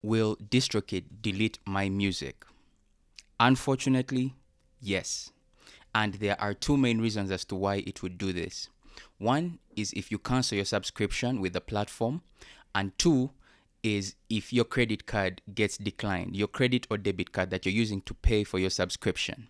Will Distrokid delete my music? Unfortunately, yes. And there are two main reasons as to why it would do this. One is if you cancel your subscription with the platform, and two is if your credit card gets declined, your credit or debit card that you're using to pay for your subscription.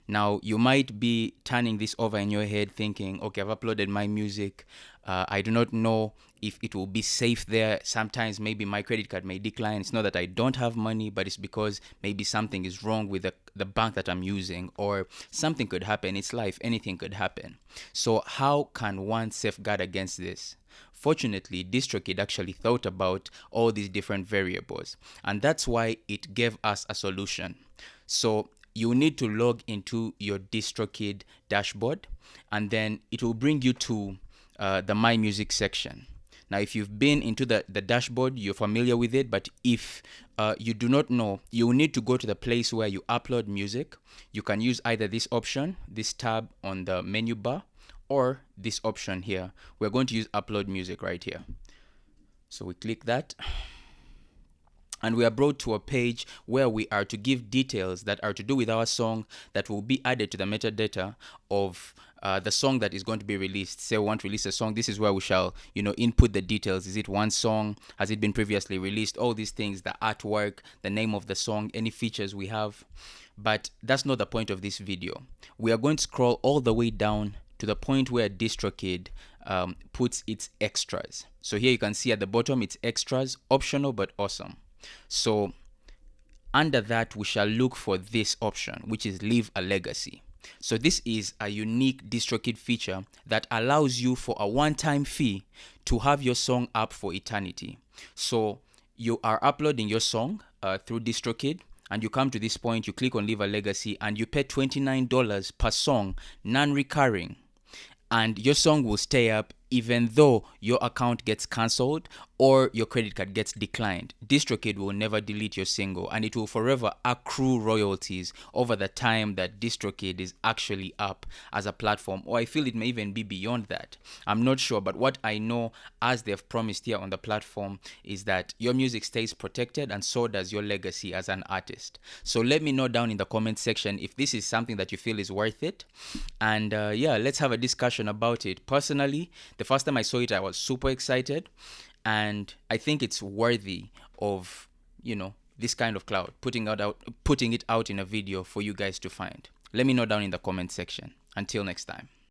Now, you might be turning this over in your head thinking, okay, I've uploaded my music. I do not know if it will be safe there. Sometimes maybe my credit card may decline. It's not that I don't have money, but it's because maybe something is wrong with the bank that I'm using, or something could happen. It's life, anything could happen. So how can one safeguard against this? Fortunately, Distrokid actually thought about all these different variables, and that's why it gave us a solution. So you need to log into your Distrokid dashboard, and then it will bring you to the My Music section. Now, if you've been into the dashboard, you're familiar with it, but if you do not know, you will need to go to the place where you upload music. You can use either this option, this tab on the menu bar, or this option here. We're going to use upload music right here. So we click that, and we are brought to a page where we are to give details that are to do with our song that will be added to the metadata of the song that is going to be released. Say we want to release a song, this is where we shall, input the details. Is it one song? Has it been previously released? All these things, the artwork, the name of the song, any features we have. But that's not the point of this video. We are going to scroll all the way down to the point where Distrokid puts its extras. So here you can see at the bottom, it's extras, optional but awesome. So under that, we shall look for this option, which is leave a legacy. So this is a unique Distrokid feature that allows you for a one-time fee to have your song up for eternity. So you are uploading your song through Distrokid, and you come to this point, you click on leave a legacy, and you pay $29 per song, non-recurring. And your song will stay up even though your account gets cancelled or your credit card gets declined. Distrokid will never delete your single, and it will forever accrue royalties over the time that Distrokid is actually up as a platform, or I feel it may even be beyond that. I'm not sure, but what I know, as they've promised here on the platform, is that your music stays protected, and so does your legacy as an artist. So let me know down in the comment section if this is something that you feel is worth it, and yeah, let's have a discussion about it. Personally, the first time I saw it, I was super excited, and I think it's worthy of, this kind of cloud, putting it out in a video for you guys to find. Let me know down in the comment section. Until next time.